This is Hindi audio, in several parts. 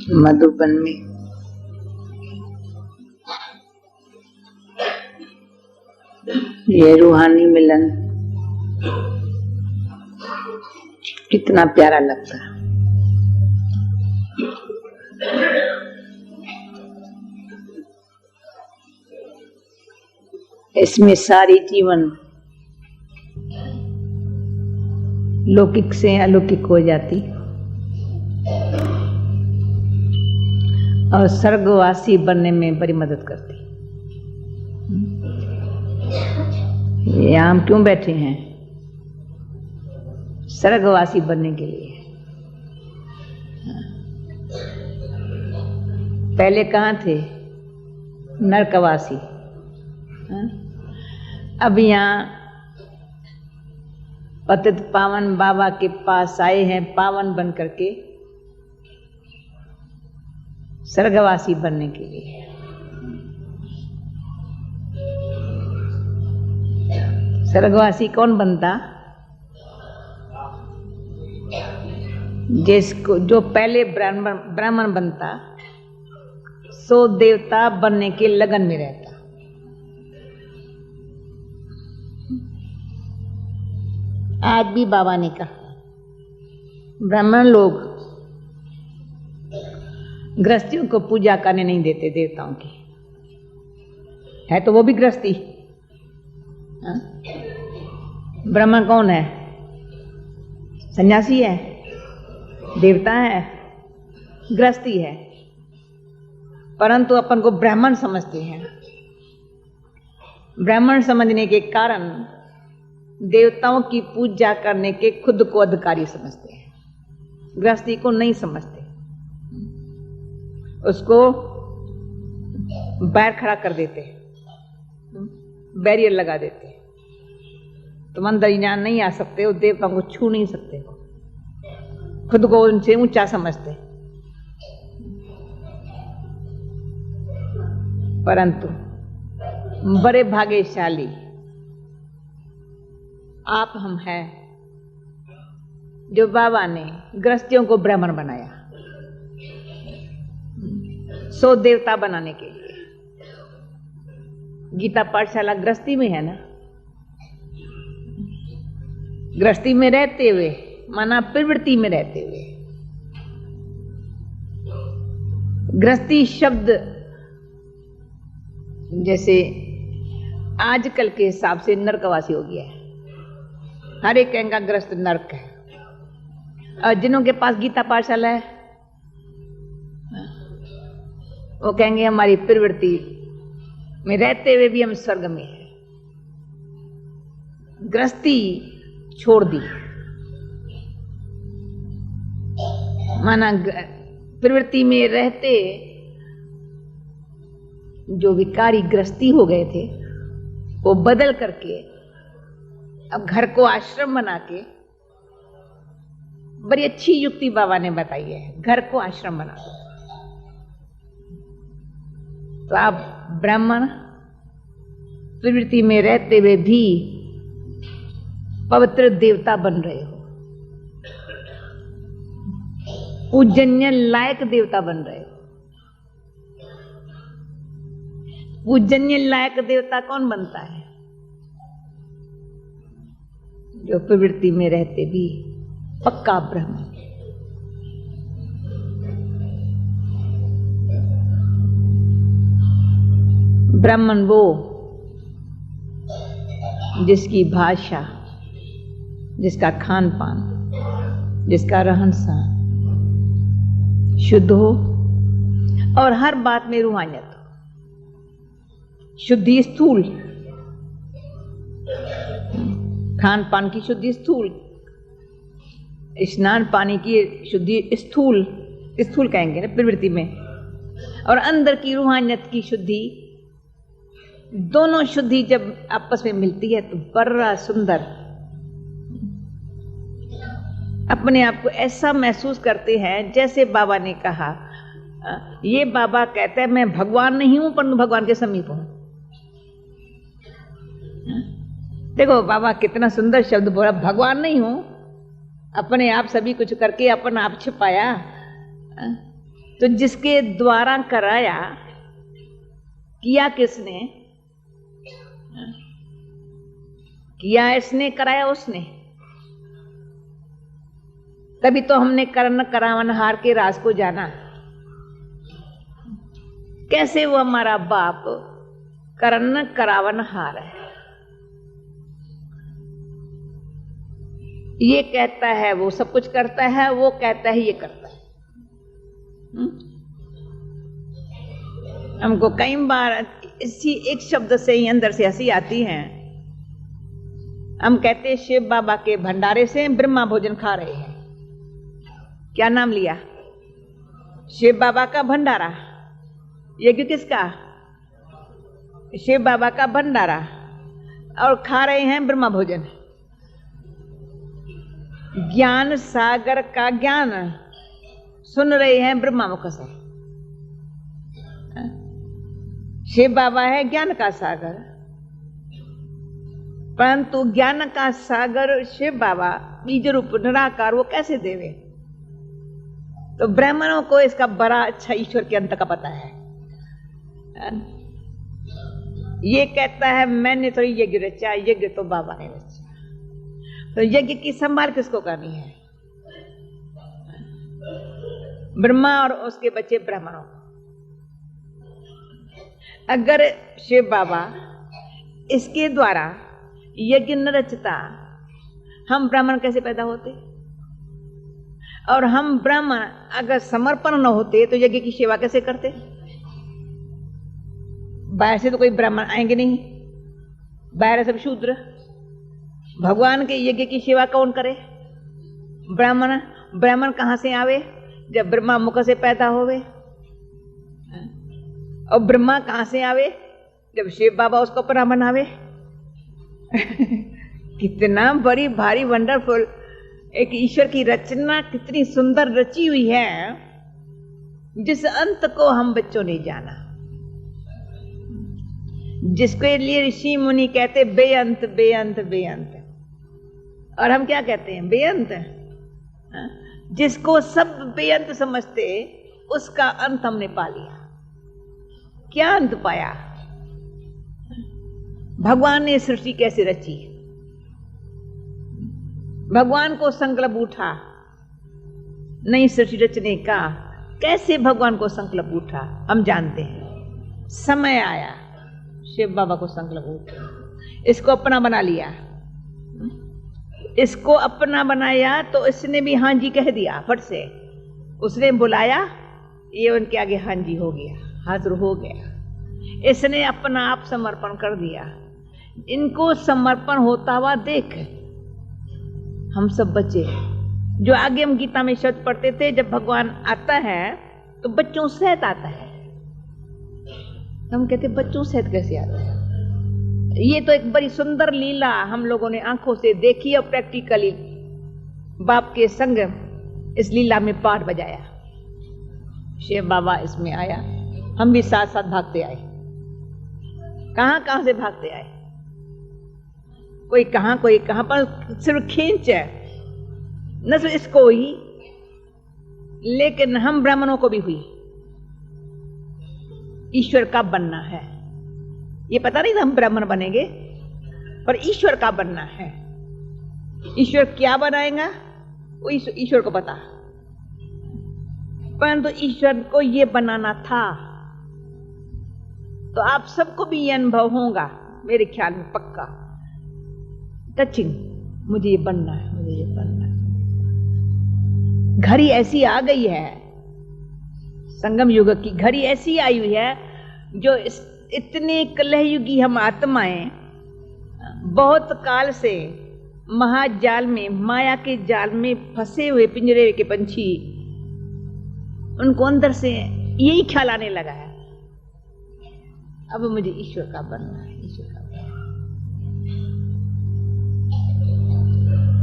मधुबन में ये रूहानी मिलन कितना प्यारा लगता है। इसमें सारी जीवन लौकिक से अलौकिक हो जाती और स्वर्गवासी बनने में बड़ी मदद करती। यहाँ हम क्यों बैठे हैं? स्वर्गवासी बनने के लिए। पहले कहाँ थे? नरकवासी। अब यहाँ पतित पावन बाबा के पास आए हैं पावन बन करके स्वर्गवासी बनने के लिए। स्वर्गवासी कौन बनता? जिसको जो पहले ब्राह्मण बनता सो देवता बनने के लगन में रहता। आज भी बाबा ने कहा ब्राह्मण लोग गृहस्थियों को पूजा करने नहीं देते देवताओं की। है तो वो भी गृहस्थी। ब्राह्मण कौन है? सन्यासी है, देवता है, गृहस्थी है, परंतु अपन को ब्राह्मण समझते हैं। ब्राह्मण समझने के कारण देवताओं की पूजा करने के खुद को अधिकारी समझते हैं, गृहस्थी को नहीं समझते। उसको बैर खड़ा कर देते, बैरियर लगा देते। तुम अंदर ज्ञान नहीं आ सकते हो, देवताओं को छू नहीं सकते हो, खुद को उनसे ऊंचा समझते। परंतु बड़े भाग्यशाली आप हम हैं जो बाबा ने गृहस्थियों को ब्राह्मण बनाया सो देवता बनाने के लिए। गीता पाठशाला गृहस्थी में है ना। गृहस्थी में रहते हुए माना प्रवृत्ति में रहते हुए। गृहस्थी शब्द जैसे आजकल के हिसाब से नरकवासी हो गया है। हर एक कहेगा ग्रस्त नरक है। और जिनों के पास गीता पाठशाला है वो कहेंगे हमारी प्रवृत्ति में रहते हुए भी हम स्वर्ग में हैं। गृहस्थी छोड़ दी, माना प्रवृत्ति में रहते जो विकारी गृहस्थी हो गए थे वो बदल करके अब घर को आश्रम बना के, बड़ी अच्छी युक्ति बाबा ने बताई है, घर को आश्रम बना दो। तो आप ब्राह्मण प्रवृत्ति में रहते हुए भी पवित्र देवता बन रहे हो, पूजनीय लायक देवता बन रहे हो। पूजनीय लायक देवता कौन बनता है? जो प्रवृत्ति में रहते भी पक्का ब्रह्म। ब्राह्मण वो जिसकी भाषा, जिसका खान पान, जिसका रहन सहन शुद्ध हो और हर बात में रूहानियत हो। शुद्धि स्थूल, खान पान की शुद्धि स्थूल, स्नान पानी की शुद्धि स्थूल, स्थूल कहेंगे ना प्रवृत्ति में, और अंदर की रूहानियत की शुद्धि। दोनों शुद्धि जब आपस में मिलती है तो बड़ा सुंदर अपने आप को ऐसा महसूस करते हैं जैसे बाबा ने कहा। ये बाबा कहते हैं मैं भगवान नहीं हूं परंतु भगवान के समीप हूं। देखो बाबा कितना सुंदर शब्द बोला, भगवान नहीं हूं, अपने आप सभी कुछ करके अपना आप छिपाया। तो जिसके द्वारा कराया, किया किसने? किया इसने, कराया उसने। तभी तो हमने करण करावनहार के राज को जाना। कैसे वो हमारा बाप करण करावनहार है। ये कहता है वो सब कुछ करता है, वो कहता है ये करता है। हमको कई बार इसी एक शब्द से ही अंदर से हंसी आती है। हम कहते हैं शिव बाबा के भंडारे से ब्रह्मा भोजन खा रहे हैं। क्या नाम लिया? शिव बाबा का भंडारा। यज्ञ किसका? शिव बाबा का भंडारा। और खा रहे हैं ब्रह्मा भोजन। ज्ञान सागर का ज्ञान सुन रहे हैं ब्रह्मा मुख से। शिव बाबा है ज्ञान का सागर, परंतु ज्ञान का सागर शिव बाबा बीज रूप निराकार वो कैसे देवे? तो ब्राह्मणों को इसका बड़ा अच्छा ईश्वर के अंत का पता है। ये कहता है मैंने तो यज्ञ रचा, यज्ञ तो बाबा ने रचा। तो यज्ञ की संभाल किसको करनी है? ब्रह्मा और उसके बच्चे ब्राह्मणों। अगर शिव बाबा इसके द्वारा यज्ञ न रचता, हम ब्राह्मण कैसे पैदा होते? और हम ब्राह्मण अगर समर्पण न होते तो यज्ञ की सेवा कैसे करते? बाहर से तो कोई ब्राह्मण आएंगे नहीं, बाहर सब शूद्र। भगवान के यज्ञ की सेवा कौन करे? ब्राह्मण। ब्राह्मण कहां से आवे? जब ब्रह्मा मुख से पैदा होवे। और ब्रह्मा कहां से आवे? जब शिव बाबा उसको अपना बनावे। कितना बड़ी भारी वंडरफुल एक ईश्वर की रचना, कितनी सुंदर रची हुई है, जिस अंत को हम बच्चों ने जाना, जिसके लिए ऋषि मुनि कहते बेअंत बेअंत बेअंत। और हम क्या कहते हैं? बेअंत। जिसको सब बेअंत समझते उसका अंत हमने पा लिया। क्या अंत पाया? भगवान ने सृष्टि कैसे रची? भगवान को संकल्प उठा नई सृष्टि रचने का। कैसे भगवान को संकल्प उठा हम जानते हैं। समय आया, शिव बाबा को संकल्प उठा, इसको अपना बना लिया। इसको अपना बनाया तो इसने भी हाँ जी कह दिया फट से। उसने बुलाया, ये उनके आगे हाँ जी हो गया, हाजिर हो गया। इसने अपना आप समर्पण कर दिया। इनको समर्पण होता हुआ देख हम सब बच्चे, जो आगे हम गीता में शब्द पढ़ते थे, जब भगवान आता है तो बच्चों सहित आता है। हम कहते बच्चों सहित कैसे आता है? ये तो एक बड़ी सुंदर लीला हम लोगों ने आंखों से देखी और प्रैक्टिकली बाप के संग इस लीला में पाठ बजाया। शिव बाबा इसमें आया, हम भी साथ साथ भागते आए। कहां कहां से भागते आए, कोई कहां पर, सिर्फ खींच है न सिर्फ इसको ही, लेकिन हम ब्राह्मणों को भी हुई। ईश्वर का बनना है, ये पता नहीं था हम ब्राह्मण बनेंगे, पर ईश्वर का बनना है। ईश्वर क्या बनाएगा वो ईश्वर को पता, परंतु ईश्वर को ये बनाना था। तो आप सबको भी ये अनुभव होगा मेरे ख्याल में पक्का, टचिंग, मुझे ये बनना है, मुझे ये बनना है। घड़ी ऐसी आ गई है, संगम युग की घड़ी ऐसी आई हुई है, जो इतने कलहयुगी हम आत्माएं बहुत काल से महाजाल में, माया के जाल में फंसे हुए पिंजरे के पंछी, उनको अंदर से यही ख्याल आने लगा है, अब मुझे ईश्वर का बनना है, ईश्वर का बनना है।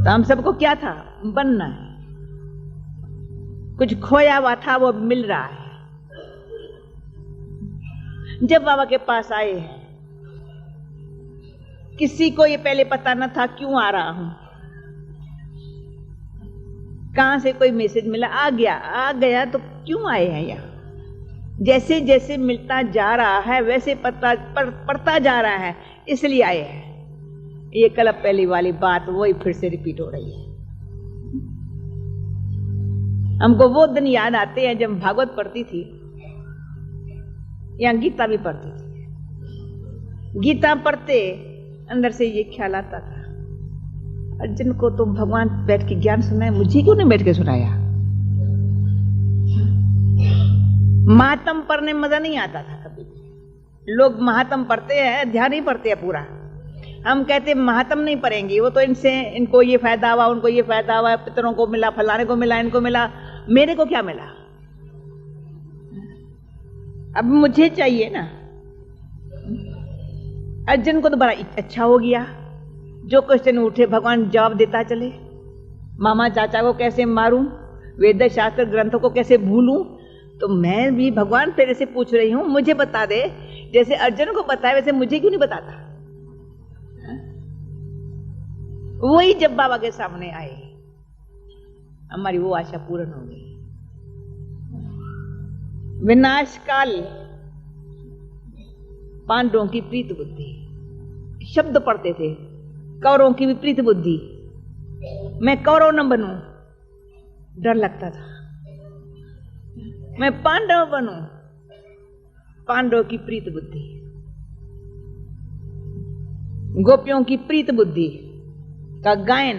तो हम सबको क्या था? बनना है। कुछ खोया हुआ था वो मिल रहा है। जब बाबा के पास आए हैं, किसी को ये पहले पता न था क्यों आ रहा हूं। कहां से कोई मैसेज मिला, आ गया तो क्यों आए हैं यहाँ? जैसे जैसे मिलता जा रहा है वैसे पड़ता जा रहा है, इसलिए आए हैं। ये कल पहली वाली बात वही फिर से रिपीट हो रही है। हमको वो दिन याद आते हैं जब भागवत पढ़ती थी या गीता भी पढ़ती थी। गीता पढ़ते अंदर से ये ख्याल आता था, अर्जुन को तुम भगवान बैठ के ज्ञान सुनाए, मुझे क्यों नहीं बैठ के सुनाया? महात्म पढ़ने मजा नहीं आता था कभी भी। लोग महात्म पढ़ते हैं, ध्यान ही पढ़ते हैं पूरा। हम कहते महात्म नहीं पढ़ेंगे, वो तो इनको ये फायदा हुआ, उनको ये फायदा हुआ, पितरों को मिला, फलाने को मिला, इनको मिला, मेरे को क्या मिला? अब मुझे चाहिए ना। अर्जुन को तो बड़ा अच्छा हो गया, जो क्वेश्चन उठे भगवान जवाब देता चले। मामा चाचा को कैसे मारूं, वेद शास्त्र ग्रंथों को कैसे भूलूं, तो मैं भी भगवान तेरे से पूछ रही हूं, मुझे बता दे। जैसे अर्जुन को बताया वैसे मुझे क्यों नहीं बताता? वही जब बाबा के सामने आए, हमारी वो आशा पूर्ण हो गई। विनाश काल पांडवों की प्रीत बुद्धि, शब्द पढ़ते थे, कौरवों की विपरीत बुद्धि। मैं कौरव न बनूं, डर लगता था। मैं पांडव बनूं, पांडव की प्रीत बुद्धि। गोपियों की प्रीत बुद्धि का गायन,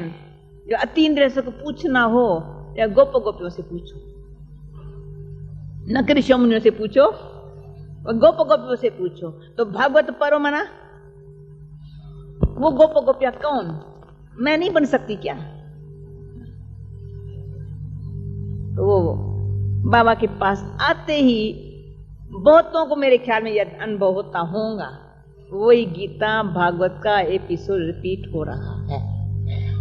जो अतीन्द्रिय से पूछना हो या गोपियों से पूछो, न ऋषि मुनियों से पूछो, गोपियों से पूछो। तो भागवत पढ़ो मना, वो गोपिया कौन? मैं नहीं बन सकती क्या? तो वो बाबा के पास आते ही बहुतों को मेरे ख्याल में यह अनुभव होता होगा, वही गीता भागवत का एपिसोड रिपीट हो रहा है।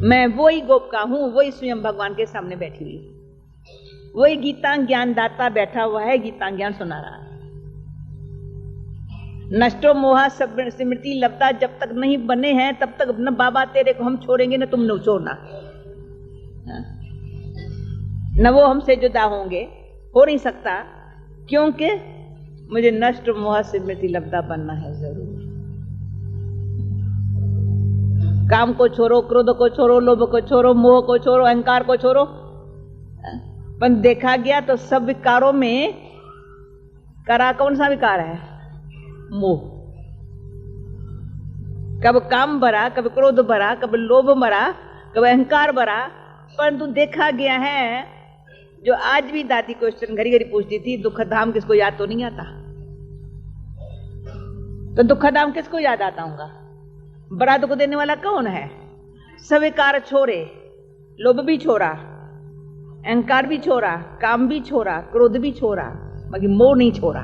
मैं वही गोपिका हूं, वही स्वयं भगवान के सामने बैठी हुई, वही गीता ज्ञानदाता बैठा हुआ है, गीता ज्ञान सुना रहा है। नष्टो मोहा स्मृति लब्धा, जब तक नहीं बने हैं तब तक न बाबा तेरे को हम छोड़ेंगे न तुम न छोड़ना, न वो हमसे जुदा होंगे, हो नहीं सकता, क्योंकि मुझे नष्ट मोह स्मृति लब्धा बनना है जरूर। काम को छोड़ो, क्रोध को छोड़ो, लोभ को छोड़ो, मोह को छोड़ो, अहंकार को छोड़ो। पर देखा गया तो सब विकारों में करा कौन सा विकार है? मोह। कब काम भरा, कब क्रोध भरा, कब लोभ भरा, कब अहंकार भरा। परंतु देखा गया है, जो आज भी दादी क्वेश्चन घड़ी घड़ी पूछती थी, दुख धाम किसको याद तो नहीं आता? तो दुख धाम किसको याद आता होगा? बड़ा दुख देने वाला कौन है? स्वीकार छोड़े, लोभ भी छोड़ा, अहंकार भी छोड़ा, काम भी छोड़ा, क्रोध भी छोड़ा, बाकी मोह नहीं छोड़ा।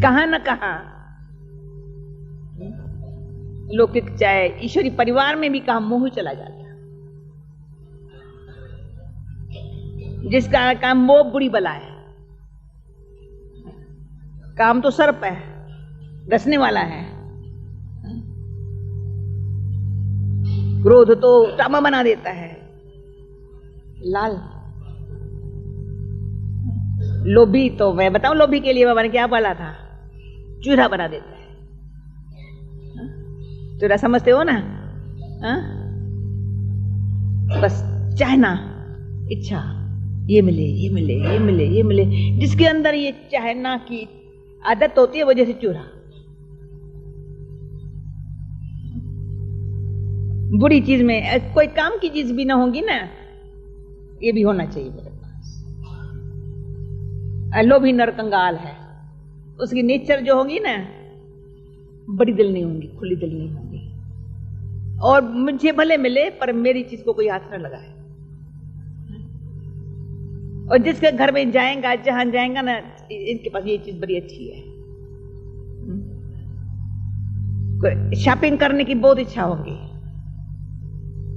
कहां न कहां लौकिक चाहे ईश्वरी परिवार में भी कहां मोह चला जाता। जिसका काम मोह बुरी बला है। काम तो सर्प है, डसने वाला है। क्रोध तो टामा बना देता है, लाल। लोभी तो मैं बताऊं, लोभी के लिए बाबा ने क्या बोला था? चूल्हा बना देता है। चूल्हा समझते हो ना? बस चाहना, इच्छा, ये मिले, ये मिले, ये मिले, ये मिले। जिसके अंदर ये चाहना की आदत होती है, वो जैसे चूल्हा। बुरी चीज में कोई काम की चीज भी ना होगी ना, ये भी होना चाहिए मेरे पास। लोभी नरकंगाल है, उसकी नेचर जो होगी ना, बड़ी दिल नहीं होंगी, खुली दिल नहीं होंगी। और मुझे भले मिले पर मेरी चीज को कोई हाथ न लगाए। और जिसके घर में जाएगा, जहां जाएगा ना, इनके पास ये चीज बड़ी अच्छी है। शॉपिंग करने की बहुत इच्छा होगी।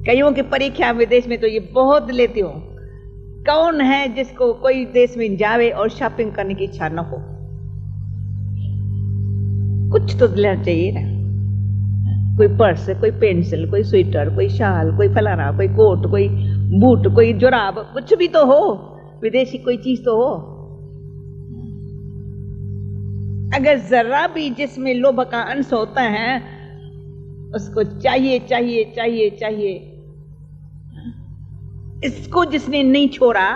कईयों की परीक्षा विदेश में तो ये बहुत लेती हूं। कौन है जिसको कोई देश में जावे और शॉपिंग करने की इच्छा न हो? कुछ तो लेना चाहिए ना। कोई पर्स, कोई पेंसिल, कोई स्वेटर, कोई शाल, कोई फलाना, कोई कोट, कोई बूट, कोई जुराब, कुछ भी तो हो, विदेशी कोई चीज तो हो। अगर जरा भी जिसमें लोभ का अंश होता है, उसको चाहिए चाहिए चाहिए चाहिए। इसको जिसने नहीं छोड़ा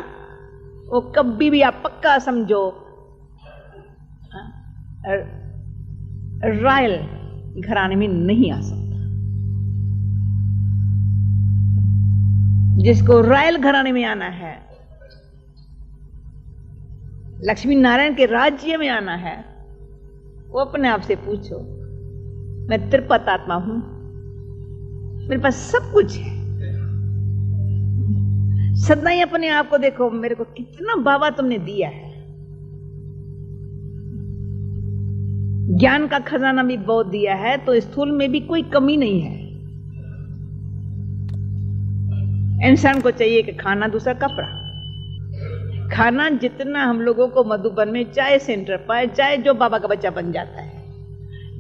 वो कभी भी, आप पक्का समझो, रॉयल घराने में नहीं आ सकता। जिसको रॉयल घराने में आना है, लक्ष्मी नारायण के राज्य में आना है, वो अपने आप से पूछो, मैं त्रिपत आत्मा हूं, मेरे पास सब कुछ है। सदा ही अपने आप को देखो, मेरे को कितना बाबा तुमने दिया है। ज्ञान का खजाना भी बहुत दिया है, तो स्थूल में भी कोई कमी नहीं है। इंसान को चाहिए कि खाना, दूसरा कपड़ा। खाना जितना हम लोगों को मधुबन में चाहे सेंटर पाए, चाहे जो बाबा का बच्चा बन जाता है,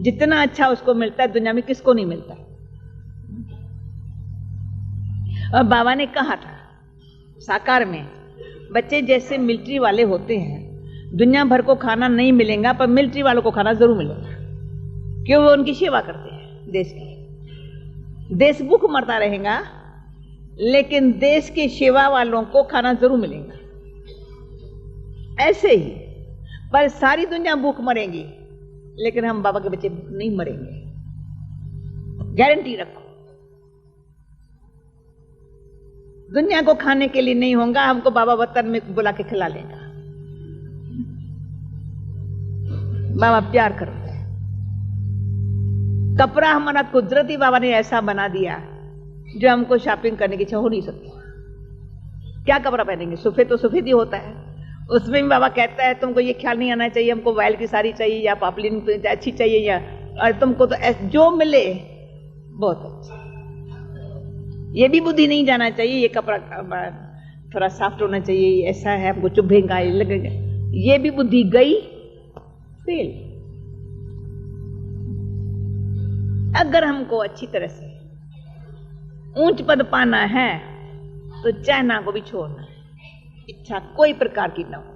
जितना अच्छा उसको मिलता है, दुनिया में किसको नहीं मिलता। और बाबा ने कहा था साकार में, बच्चे जैसे मिलिट्री वाले होते हैं, दुनिया भर को खाना नहीं मिलेगा पर मिलिट्री वालों को खाना जरूर मिलेगा, क्यों? वो उनकी सेवा करते हैं देश की। देश भूख मरता रहेगा, लेकिन देश की सेवा वालों को खाना जरूर मिलेगा। ऐसे ही पर सारी दुनिया भूख मरेगी, लेकिन हम बाबा के बच्चे भूख नहीं मरेंगे, गारंटी रखो। दुनिया को खाने के लिए नहीं होगा, हमको बाबा वतन में बुला के खिला लेगा। बाबा प्यार करते हैं। कपड़ा हमारा कुदरती बाबा ने ऐसा बना दिया जो हमको शॉपिंग करने की इच्छा हो नहीं सकती। क्या कपड़ा पहनेंगे? सफेद तो सफेद ही होता है। उसमें भी बाबा कहता है तुमको ये ख्याल नहीं आना चाहिए हमको वायल की साड़ी चाहिए या पापलिन अच्छी चाहिए, या और तुमको तो जो मिले बहुत अच्छा। ये भी बुद्धि नहीं जाना चाहिए ये कपड़ा थोड़ा सॉफ्ट होना चाहिए, ऐसा है हमको चुभेगा, ये लगेगा। ये भी बुद्धि गई फेल। अगर हमको अच्छी तरह से ऊंच पद पाना है तो चाहना को भी छोड़ना है, इच्छा कोई प्रकार की ना हो,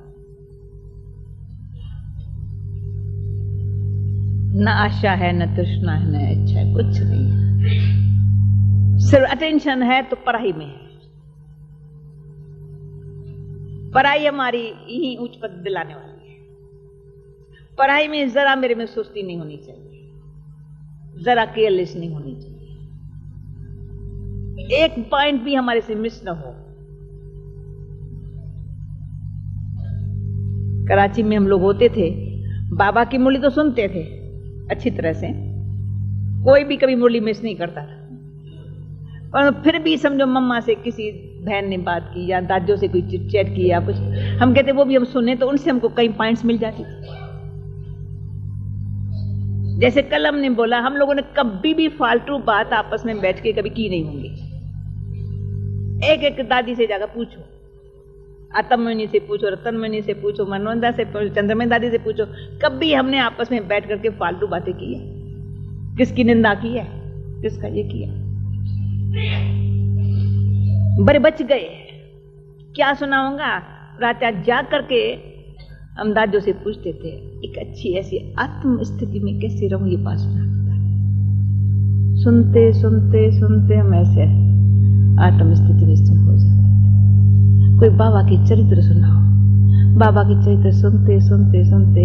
न आशा है, न तृष्णा है, न इच्छा है, कुछ नहीं है। सिर्फ अटेंशन है तो पढ़ाई में है। पढ़ाई हमारी यही उच्च पद दिलाने वाली है। पढ़ाई में जरा मेरे में सुस्ती नहीं होनी चाहिए, जरा केयरलेस नहीं होनी चाहिए, एक पॉइंट भी हमारे से मिस न हो। कराची में हम लोग होते थे, बाबा की मुरली तो सुनते थे अच्छी तरह से, कोई भी कभी मुरली मिस नहीं करता था। और फिर भी समझो मम्मा से किसी बहन ने बात की या दादियों से कोई चिट चैट की या कुछ, हम कहते वो भी हम सुने तो उनसे हमको कई पॉइंट्स मिल जाती थी। जैसे कल हमने बोला, हम लोगों ने कभी भी फालतू बात आपस में बैठ के कभी की नहीं होंगी। एक एक दादी से जाकर पूछो, आत्ममणि से पूछो, रतनमणि से पूछो, मनवंदा से पूछो, चंद्रमणि दादी से पूछो, कभी हमने आपस में बैठ करके फालतू बातें की है? किसकी निंदा की है, किसका ये किया? बड़े बच गए। क्या सुनाऊंगा? रात जा करके हम दादियों से पूछते थे, एक अच्छी ऐसी आत्म स्थिति में कैसे रहूं, ये बात सुना। सुनते सुनते सुनते हम ऐसे आत्म स्थिति में हो जाते। कोई बाबा के चरित्र सुनाओ, बाबा के चरित्र सुनते सुनते सुनते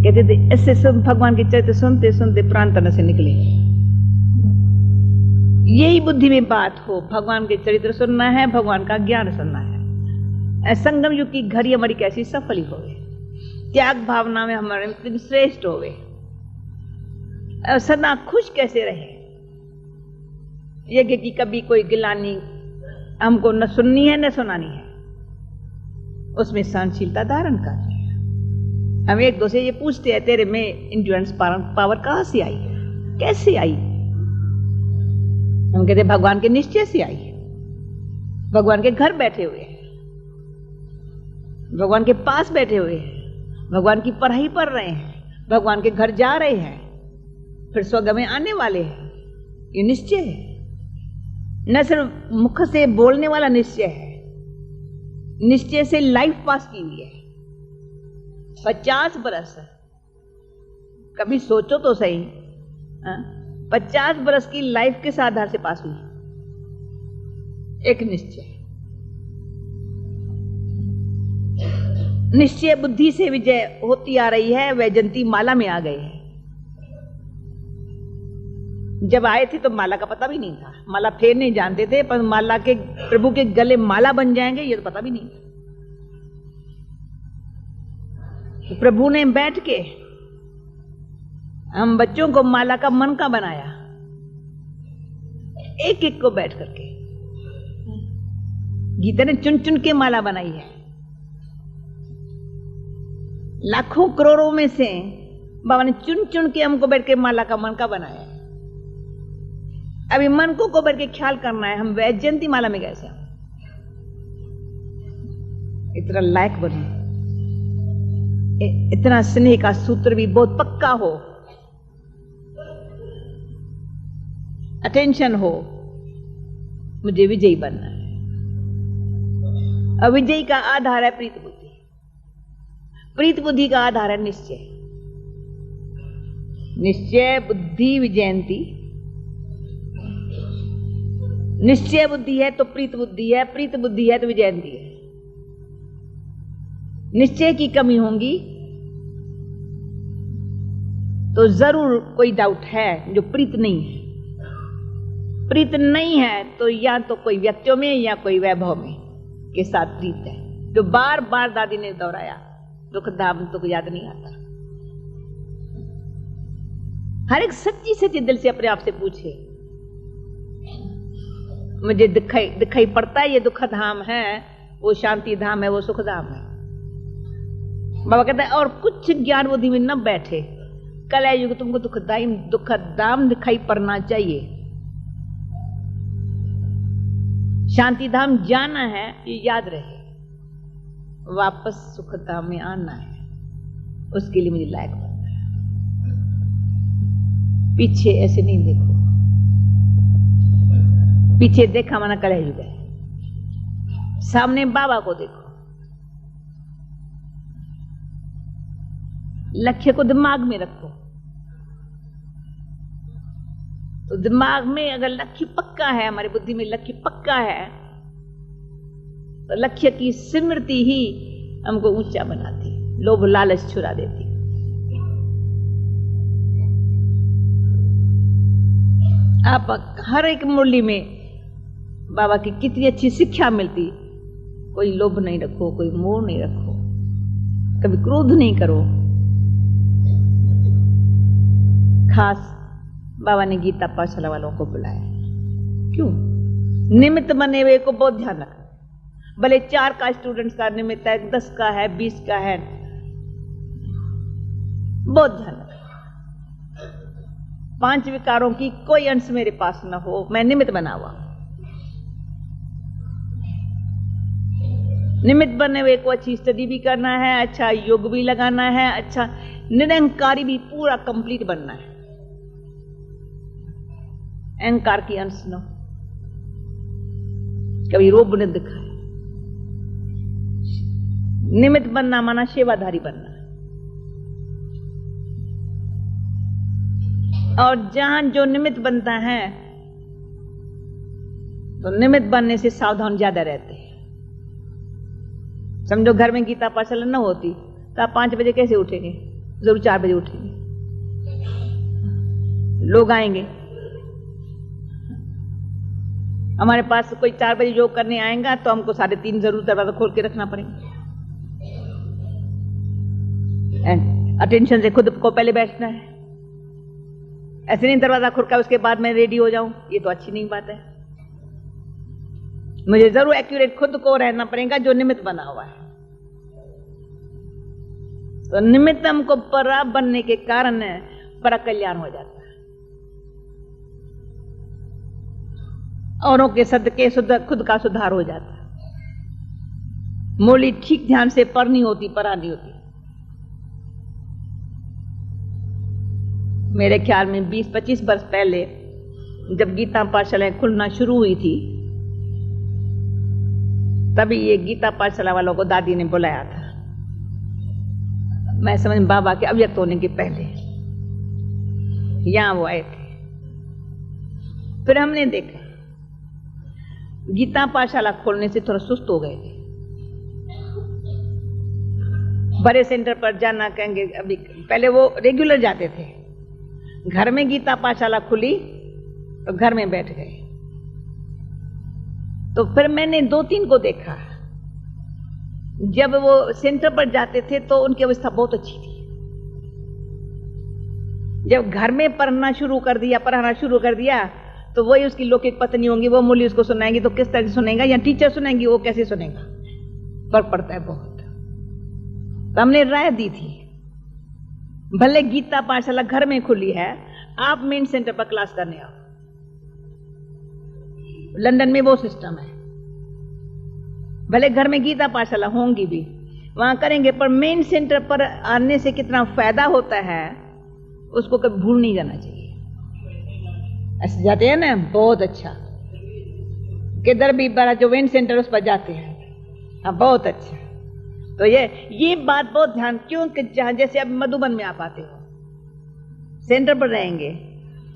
कहते थे ऐसे सब भगवान के चरित्र सुनते सुनते प्राण तन से निकले। यही बुद्धि में बात हो, भगवान के चरित्र सुनना है, भगवान का ज्ञान सुनना है। संगम युग की घड़ी हमारी कैसी सफली हो गई, त्याग भावना में हमारे इतने श्रेष्ठ हो गए, सदा खुश कैसे रहे। यज्ञ की कभी कोई गिलानी हमको न सुननी है न सुनानी है, उसमें सहनशीलता धारण करनी है। हम एक दूसरे ये पूछते हैं, तेरे में इंड्योरेंस पावर कहां से आई, कैसे आई? हम कहते भगवान के निश्चय से आई है, भगवान के घर बैठे हुए हैं, भगवान के पास बैठे हुए हैं, भगवान की पढ़ाई पढ़ रहे हैं, भगवान के घर जा रहे हैं, फिर स्वर्ग में आने वाले हैं। ये निश्चय है, न सिर्फ मुख से बोलने वाला निश्चय है, निश्चय से लाइफ पास की हुई है। 50 बरस, कभी सोचो तो सही, 50 बरस की लाइफ किस आधार से पास हुई? एक निश्चय। निश्चय बुद्धि से विजय होती आ रही है, वैजंती माला में आ गए हैं। जब आए थे तो माला का पता भी नहीं था, माला फेर नहीं जानते थे, पर माला के प्रभु के गले माला बन जाएंगे ये तो पता भी नहीं था। तो प्रभु ने बैठ के हम बच्चों को माला का मन का बनाया, एक एक को बैठ करके। गीता ने चुन चुन के माला बनाई है, लाखों करोड़ों में से बाबा ने चुन चुन के हमको बैठ के माला का मन का बनाया है। अभी मन को बैठ के ख्याल करना है, हम वैजयंती माला में कैसे इतना लायक बनो, इतना स्नेह का सूत्र भी बहुत पक्का हो, अटेंशन हो, मुझे विजयी बनना है। और विजयी का आधार है प्रीत बुद्धि, प्रीत बुद्धि का आधार है निश्चय। निश्चय बुद्धि विजयंती, निश्चय बुद्धि है तो प्रीत बुद्धि है, प्रीत बुद्धि है तो विजयंती है। निश्चय की कमी होगी तो जरूर कोई डाउट है जो प्रीत नहीं है। प्रीत नहीं है तो या तो कोई व्यक्तियों में या कोई वैभव में के साथ प्रीत है, जो बार बार दादी ने दोहराया, दुख धाम तो याद नहीं आता। हर एक सच्ची सच्ची दिल से अपने आप से पूछे, मुझे दिखाई पड़ता है ये दुख धाम है, वो शांति धाम है, वो सुख धाम है। बाबा कहता है और कुछ ज्ञान बुद्धि में न बैठे, कलयुग तुमको दुख धाम दिखाई पड़ना चाहिए। शांति धाम जाना है ये याद रहे, वापस सुख धाम में आना है, उसके लिए मुझे लायक बनना है। पीछे ऐसे नहीं देखो, पीछे देखा माना कलयुग है, सामने बाबा को देखो। लक्ष्य को दिमाग में रखो, तो दिमाग में अगर लक्ष्य पक्का है, हमारी बुद्धि में लक्ष्य पक्का है, तो लक्ष्य की स्मृति ही हमको ऊंचा बनाती, लोभ लालच छुड़ा देती। आप हर एक मुरली में बाबा की कितनी अच्छी शिक्षा मिलती, कोई लोभ नहीं रखो, कोई मोह नहीं रखो, कभी क्रोध नहीं करो। खास बाबा ने गीता पाठशाला वालों को बुलाया, क्यों? निमित्त बने हुए को बहुत ध्यान रखना, भले 4 का स्टूडेंट्स का निमित्त है, 10 का है, 20 का है, बहुत ध्यान रखना। 5 विकारों की कोई अंश मेरे पास न हो, मैं निमित्त बना हुआ। निमित्त बने हुए को अच्छी स्टडी भी करना है, अच्छा योग भी लगाना है, अच्छा निरंकारी भी पूरा कंप्लीट बनना है। अहंकार की अंश न, कभी रोब न दिखाए। निमित्त बनना माना सेवाधारी बनना है। और जहां जो निमित्त बनता है तो निमित्त बनने से सावधान ज्यादा रहते हैं। समझो घर में गीता पाठशाला न होती तो आप 5 बजे कैसे उठेंगे? जरूर 4 बजे उठेंगे, लोग आएंगे। हमारे पास कोई 4 बजे योग करने आएगा तो हमको 3:30 जरूर दरवाजा खोल के रखना पड़ेगा। अटेंशन से खुद को पहले बैठना है, ऐसे नहीं दरवाजा खुलका उसके बाद मैं रेडी हो जाऊं, ये तो अच्छी नहीं बात है। मुझे जरूर एक्यूरेट खुद को रहना पड़ेगा जो निमित्त बना हुआ है। तो निमित्त हमको परा बनने के कारण परा कल्याण हो जाता है। औरों के सदके खुद का सुधार हो जाता है। मुरली ठीक ध्यान से पर नहीं होती, परा नहीं होती। मेरे ख्याल में 20-25 वर्ष पहले जब गीता पाठशालाएं खुलना शुरू हुई थी, तभी ये गीता पाठशाला वालों को दादी ने बुलाया था। मैं समझ बाबा के अव्यक्त होने के पहले यहां वो आए थे। फिर हमने देखा गीता पाठशाला खोलने से थोड़ा सुस्त हो गए थे। बड़े सेंटर पर जाना कहेंगे, अभी पहले वो रेगुलर जाते थे। घर में गीता पाठशाला खुली तो घर में बैठ गए। तो फिर मैंने 2-3 को देखा, जब वो सेंटर पर जाते थे तो उनकी अवस्था बहुत अच्छी थी। जब घर में पढ़ना शुरू कर दिया तो वही उसकी लौकिक पत्नी होंगी, वो मूल्य उसको सुनाएंगी, तो किस तरह से सुनेगा, या टीचर सुनाएंगी, वो कैसे सुनेगा, फर्क पड़ता है बहुत। तो हमने राय दी थी, भले गीता पाठशाला घर में खुली है, आप मेन सेंटर पर क्लास करने आओ। लंदन में वो सिस्टम है, भले घर में गीता पाठशाला होंगी भी, वहां करेंगे, पर मेन सेंटर पर आने से कितना फायदा होता है उसको कभी भूल नहीं जाना चाहिए। ऐसे जाते हैं ना, बहुत अच्छा, किधर भी बड़ा जो मेन सेंटर उस पर जाते हैं, हाँ बहुत अच्छा। तो ये बात बहुत ध्यान, क्योंकि जैसे अब मधुबन में आप आते हो, सेंटर पर रहेंगे,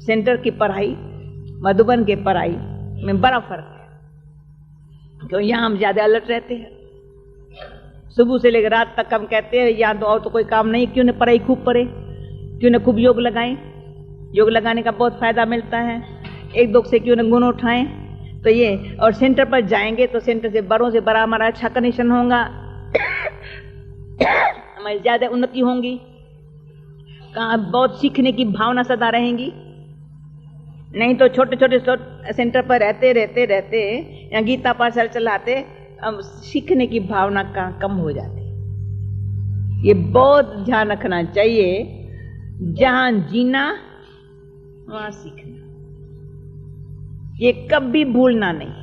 सेंटर की पढ़ाई मधुबन के पढ़ाई में बड़ा फर्क है। क्यों, यहां हम ज्यादा अलर्ट रहते हैं, सुबह से लेकर रात तक हम कहते हैं यहां तो और तो कोई काम नहीं, क्यों न पढ़ाई खूब पढ़े, क्यों न खूब योग लगाएं, योग लगाने का बहुत फायदा मिलता है, 1-2 से क्यों न गुण उठाएं। तो ये, और सेंटर पर जाएंगे तो सेंटर से बड़ों से बड़ा हमारा अच्छा कनेक्शन होगा, हमारी ज्यादा उन्नति होंगी, बहुत सीखने की भावना सदा रहेंगी। नहीं तो छोटे छोटे सेंटर पर रहते या गीता पाठशाला चलाते, हम सीखने की भावना कम हो जाती। ये बहुत ध्यान रखना चाहिए, जहां जीना वहां सीखना, ये कभी भूलना नहीं।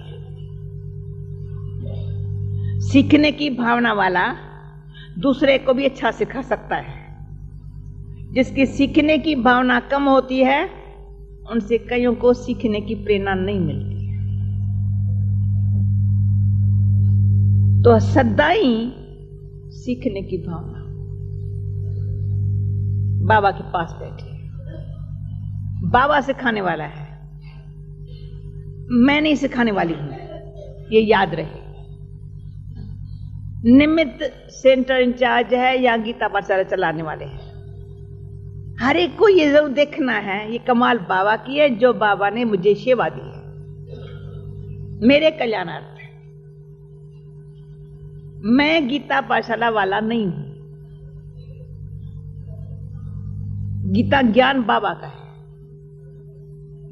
सीखने की भावना वाला दूसरे को भी अच्छा सिखा सकता है। जिसकी सीखने की भावना कम होती है, उनसे कईयों को सीखने की प्रेरणा नहीं मिलती है। तो सदा ही सीखने की भावना, बाबा के पास बैठे, बाबा सिखाने वाला है, मैं नहीं सिखाने वाली हूं, ये याद रहे। निमित्त सेंटर इंचार्ज है या गीता पाठशाला चलाने वाले हैं, हर एक को ये जरूर देखना है, ये कमाल बाबा की है जो बाबा ने मुझे सेवा दी है मेरे कल्याणार्थ। मैं गीता पाठशाला वाला नहीं हूं, गीता ज्ञान बाबा का है,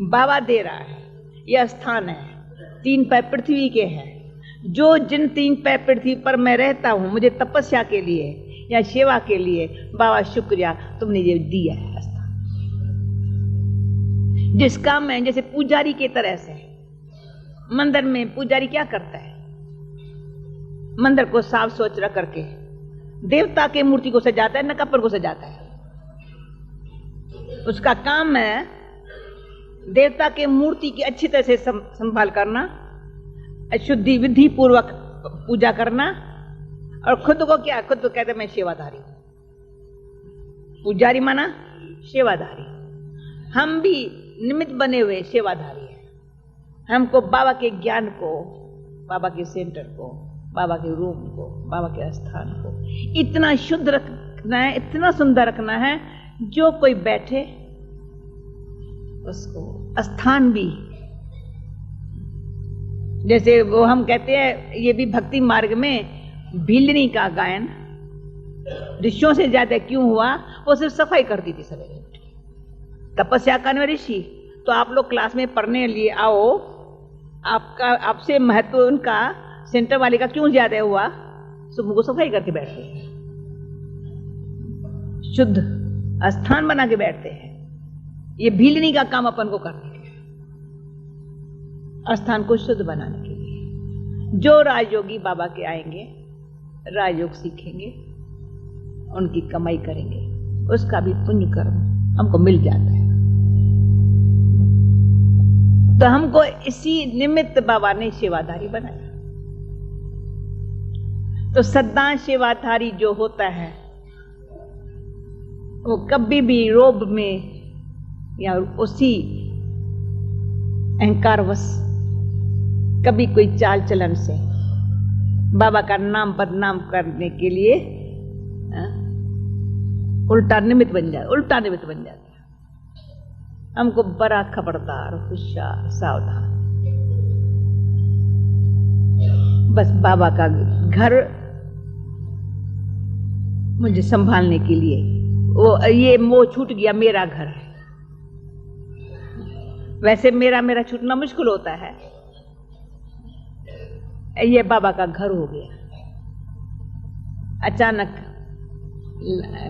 बाबा दे रहा है। यह स्थान है, 3 पैर पृथ्वी के हैं, जो जिन 3 पैर पृथ्वी पर मैं रहता हूं, मुझे तपस्या के लिए या सेवा के लिए, बाबा शुक्रिया तुमने ये दिया है स्थान। जिसका मैं, जैसे पुजारी की तरह से, मंदिर में पुजारी क्या करता है, मंदिर को साफ सुथरा करके देवता के मूर्ति को सजाता है, न कपड़ को सजाता है। उसका काम है देवता के मूर्ति की अच्छी तरह से संभाल करना, शुद्धि विधि पूर्वक पूजा करना, और खुद को क्या, खुद तो कहते मैं सेवाधारी, पुजारी माना सेवाधारी। हम भी निमित्त बने हुए सेवाधारी हैं। हमको बाबा के ज्ञान को, बाबा के सेंटर को, बाबा के रूम को, बाबा के स्थान को इतना शुद्ध रखना है, इतना सुंदर रखना है, जो कोई बैठे उसको स्थान भी, जैसे वो हम कहते हैं, ये भी भक्ति मार्ग में भीलनी का गायन ऋषियों से ज्यादा क्यों हुआ, वो सिर्फ सफाई करती थी सवेरे उठ के। तपस्या करने वाले ऋषि तो आप लोग क्लास में पढ़ने लिए आओ, आपका आपसे महत्व उनका सेंटर वाले का क्यों ज्यादा हुआ, सुबह को सफाई करके बैठते हैं, शुद्ध स्थान बना के बैठते हैं। ये भीलनी का काम अपन को करने के लिए, स्थान को शुद्ध बनाने के लिए। जो राजयोगी बाबा के आएंगे, राजयोग सीखेंगे, उनकी कमाई करेंगे, उसका भी पुण्य कर्म हमको मिल जाता है। तो हमको इसी निमित्त बाबा ने सेवाधारी बनाया। तो सदा सेवाधारी जो होता है वो कभी भी रोब में या उसी अहंकारवश कभी कोई चाल चलन से बाबा का नाम बदनाम करने के लिए उल्टा निमित्त बन जाता है। हमको बड़ा खबरदार, होशियार, सावधान। बस बाबा का घर मुझे संभालने के लिए वो ये मोह छूट गया, मेरा घर है। वैसे मेरा छूटना मुश्किल होता है, ये बाबा का घर हो गया। अचानक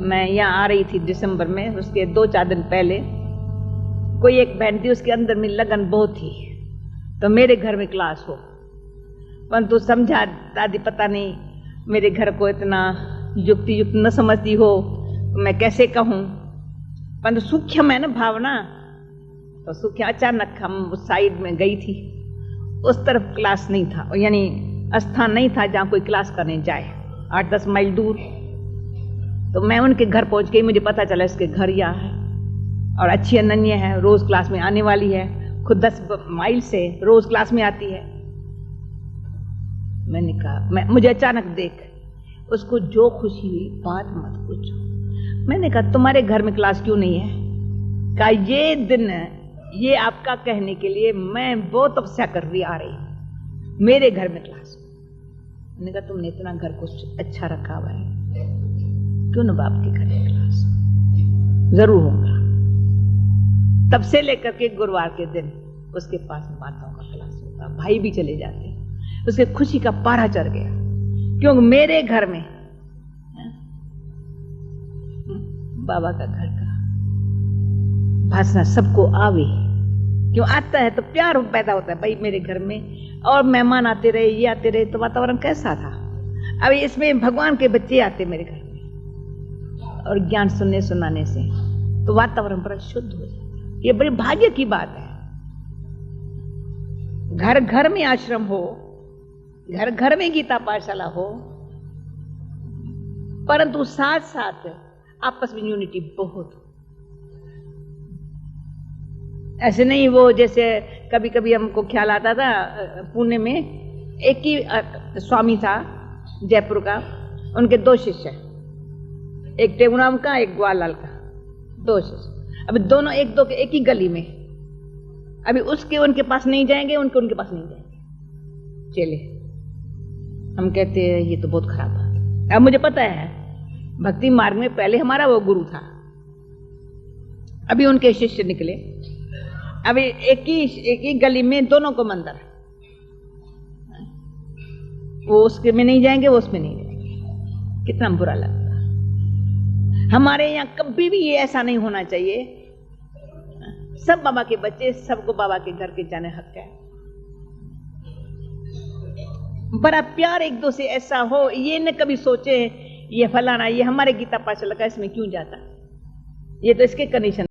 मैं यहाँ आ रही थी दिसंबर में, उसके 2-4 दिन पहले कोई एक बहन थी, उसके अंदर में लगन बहुत थी तो मेरे घर में क्लास हो, परंतु समझा दादी पता नहीं मेरे घर को इतना युक्ति युक्त न समझती हो, मैं कैसे कहूँ, परंतु सूक्ष्म है ना भावना, तो सूक्ष्म। अचानक हम उस साइड में गई थी, उस तरफ क्लास नहीं था, यानी स्थान नहीं था जहाँ कोई क्लास करने जाए, 8-10 माइल दूर। तो मैं उनके घर पहुंच गई, मुझे पता चला इसके घर यहाँ है और अच्छी अनन्य है, रोज क्लास में आने वाली है, खुद 10 माइल से रोज क्लास में आती है। मैंने कहा, मुझे अचानक देख उसको जो खुशी हुई, बात मत पूछो। मैंने कहा तुम्हारे घर में क्लास क्यों नहीं है? कहा ये दिन, ये आपका कहने के लिए मैं बहुत तपस्या कर रही आ रही हूं, मेरे घर में क्लास। मैंने कहा तुमने इतना घर को अच्छा रखा हुआ है, क्यों ना बाप के घर में क्लास? जरूर होगा। तब से लेकर के गुरुवार के दिन उसके पास माताओं का क्लास होता, भाई भी चले जाते, उसके खुशी का पारा चढ़ गया, क्योंकि मेरे घर में बाबा का घर का भाषा सबको आवे। क्यों आता है तो प्यार पैदा होता है भाई मेरे घर में, और मेहमान आते रहे, ये आते रहे, तो वातावरण कैसा था। अब इसमें भगवान के बच्चे आते मेरे घर में और ज्ञान सुनने सुनाने से तो वातावरण बड़ा शुद्ध हो जाता है। ये बड़ी भाग्य की बात है। घर घर में आश्रम हो, घर घर में गीता पाठशाला हो, परंतु साथ साथ आपस में यूनिटी बहुत हो। ऐसे नहीं वो जैसे कभी कभी हमको ख्याल आता था, पुणे में एक ही स्वामी था जयपुर का, उनके 2 शिष्य, एक टेगुराम का, एक ग्वालाल का, 2 शिष्य। अभी दोनों एक ही गली में, अभी उसके उनके पास नहीं जाएंगे, उनके पास नहीं जाएंगे चले। हम कहते हैं ये तो बहुत खराब बात है। अब मुझे पता है भक्ति मार्ग में पहले हमारा वो गुरु था, अभी उनके शिष्य निकले। अभी एक ही गली में दोनों को मंदिर है, वो उसके में नहीं जाएंगे, वो उसमें नहीं जाएंगे। कितना बुरा लगता है। हमारे यहाँ कभी भी ये ऐसा नहीं होना चाहिए। सब बाबा के बच्चे, सबको बाबा के घर के जाने हक है। बड़ा प्यार एक दूसरे ऐसा हो, ये न कभी सोचे ये फलाना, ये हमारे गीता पाठशाला का, इसमें क्यों जाता, ये तो इसके कंडीशन